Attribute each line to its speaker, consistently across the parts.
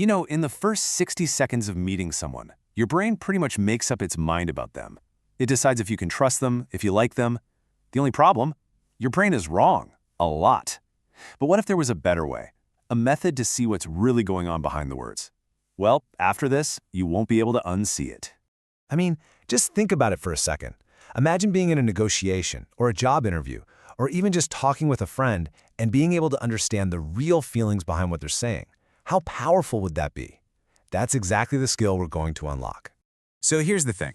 Speaker 1: You know, in the first 60 seconds of meeting someone, your brain pretty much makes up its mind about them. It decides if you can trust them, if you like them. The only problem? Your brain is wrong. A lot. But what if there was a better way? A method to see what's really going on behind the words? Well, after this, you won't be able to unsee it.
Speaker 2: I mean, just think about it for a second. Imagine being in a negotiation or a job interview, or even just talking with a friend and being able to understand the real feelings behind what they're saying. How powerful would that be? That's exactly the skill we're going to unlock.
Speaker 3: So here's the thing.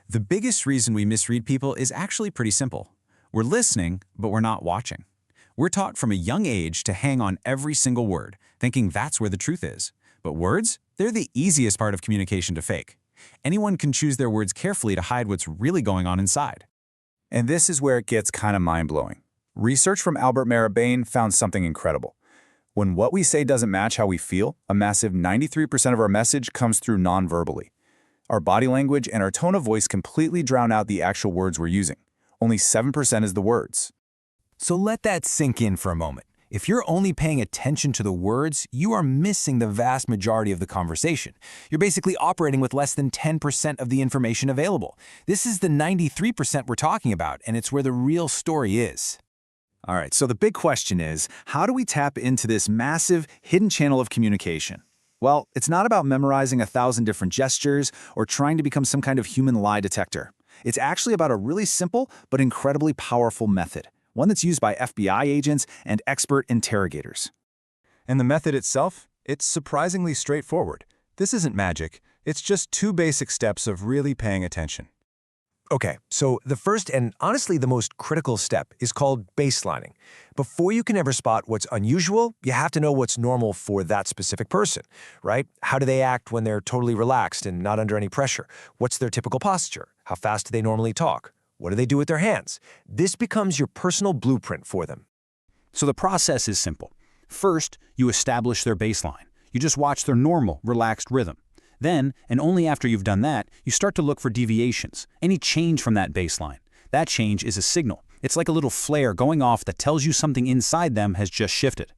Speaker 3: The biggest reason we misread people is actually pretty simple. We're listening, but we're not watching. We're taught from a young age to hang on every single word, thinking that's where the truth is. But words, they're the easiest part of communication to fake. Anyone can choose their words carefully to hide what's really going on inside. And this is where it gets kind of mind-blowing. Research from Albert Maribane found something incredible. When what we say doesn't match how we feel, a massive 93% of our message comes through non-verbally. Our body language and our tone of voice completely drown out the actual words we're using. Only 7% is the words.
Speaker 2: So let that sink in for a moment. If you're only paying attention to the words, you are missing the vast majority of the conversation. You're basically operating with less than 10% of the information available. This is the 93% we're talking about, and it's where the real story is.
Speaker 3: All right, so the big question is, how do we tap into this massive, hidden channel of communication? Well, it's not about memorizing 1,000 different gestures or trying to become some kind of human lie detector. It's actually about a really simple but incredibly powerful method, one that's used by FBI agents and expert interrogators.
Speaker 4: And the method itself? It's surprisingly straightforward. This isn't magic. It's just 2 basic steps of really paying attention.
Speaker 2: Okay, so the first and honestly the most critical step is called baselining. Before you can ever spot what's unusual, you have to know what's normal for that specific person, right? How do they act when they're totally relaxed and not under any pressure? What's their typical posture? How fast do they normally talk? What do they do with their hands? This becomes your personal blueprint for them.
Speaker 5: So the process is simple. First, you establish their baseline. You just watch their normal, relaxed rhythm. Then, and only after you've done that, you start to look for deviations, any change from that baseline. That change is a signal. It's like a little flare going off that tells you something inside them has just shifted.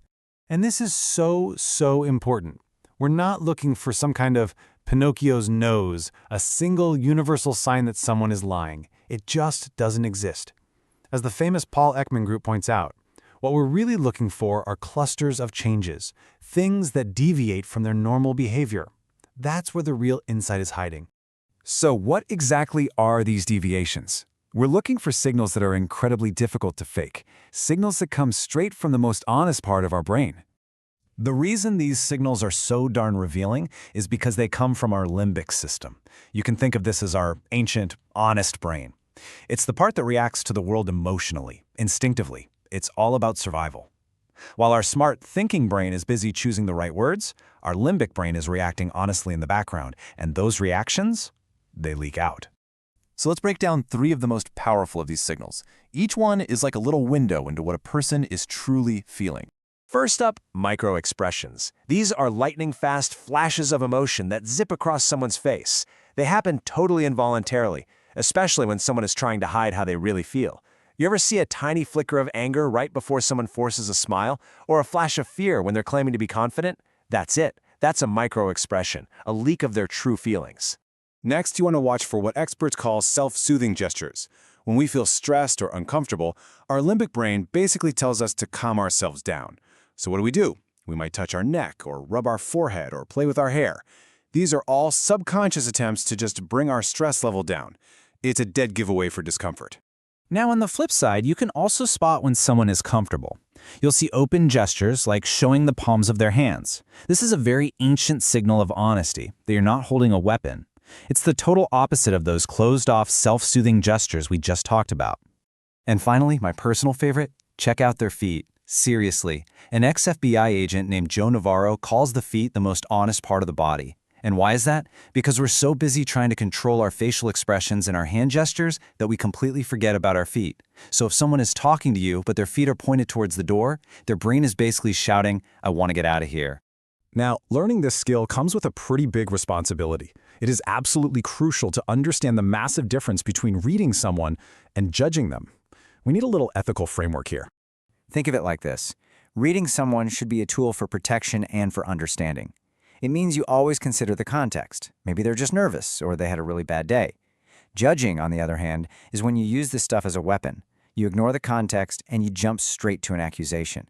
Speaker 4: And this is so important. We're not looking for some kind of Pinocchio's nose, a single universal sign that someone is lying. It just doesn't exist. As the famous Paul Ekman group points out, what we're really looking for are clusters of changes, things that deviate from their normal behavior. That's where the real insight is hiding.
Speaker 2: So what exactly are these deviations? We're looking for signals that are incredibly difficult to fake, signals that come straight from the most honest part of our brain. The reason these signals are so darn revealing is because they come from our limbic system. You can think of this as our ancient, honest brain. It's the part that reacts to the world emotionally, instinctively. It's all about survival. While our smart thinking brain is busy choosing the right words, our limbic brain is reacting honestly in the background, and those reactions, they leak out.
Speaker 1: So let's break down 3 of the most powerful of these signals. Each one is like a little window into what a person is truly feeling.
Speaker 2: First up, micro-expressions. These are lightning-fast flashes of emotion that zip across someone's face. They happen totally involuntarily, especially when someone is trying to hide how they really feel. You ever see a tiny flicker of anger right before someone forces a smile, or a flash of fear when they're claiming to be confident? That's it. That's a micro-expression, a leak of their true feelings.
Speaker 3: Next, you want to watch for what experts call self-soothing gestures. When we feel stressed or uncomfortable, our limbic brain basically tells us to calm ourselves down. So what do? We might touch our neck or rub our forehead or play with our hair. These are all subconscious attempts to just bring our stress level down. It's a dead giveaway for discomfort.
Speaker 5: Now on the flip side, you can also spot when someone is comfortable. You'll see open gestures like showing the palms of their hands. This is a very ancient signal of honesty, that you're not holding a weapon. It's the total opposite of those closed-off, self-soothing gestures we just talked about.
Speaker 2: And finally, my personal favorite, check out their feet. Seriously, an ex-FBI agent named Joe Navarro calls the feet the most honest part of the body. And why is that? Because we're so busy trying to control our facial expressions and our hand gestures that we completely forget about our feet. So if someone is talking to you, but their feet are pointed towards the door, their brain is basically shouting, "I want to get out of here."
Speaker 4: Now, learning this skill comes with a pretty big responsibility. It is absolutely crucial to understand the massive difference between reading someone and judging them. We need a little ethical framework here.
Speaker 6: Think of it like this. Reading someone should be a tool for protection and for understanding. It means you always consider the context. Maybe they're just nervous or they had a really bad day. Judging, on the other hand, is when you use this stuff as a weapon. You ignore the context and you jump straight to an accusation.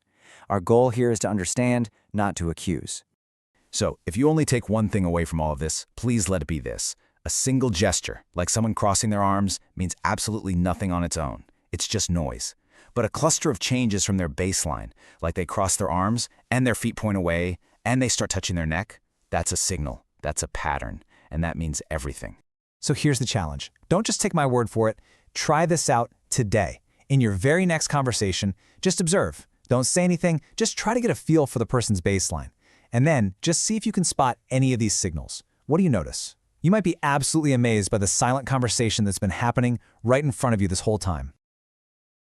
Speaker 6: Our goal here is to understand, not to accuse.
Speaker 1: So, if you only take one thing away from all of this, please let it be this. A single gesture, like someone crossing their arms, means absolutely nothing on its own. It's just noise. But a cluster of changes from their baseline, like they cross their arms and their feet point away and they start touching their neck, that's a signal, that's a pattern, and that means everything.
Speaker 7: So here's the challenge. Don't just take my word for it. Try this out today. In your very next conversation, just observe. Don't say anything, just try to get a feel for the person's baseline. And then just see if you can spot any of these signals. What do you notice? You might be absolutely amazed by the silent conversation that's been happening right in front of you this whole time.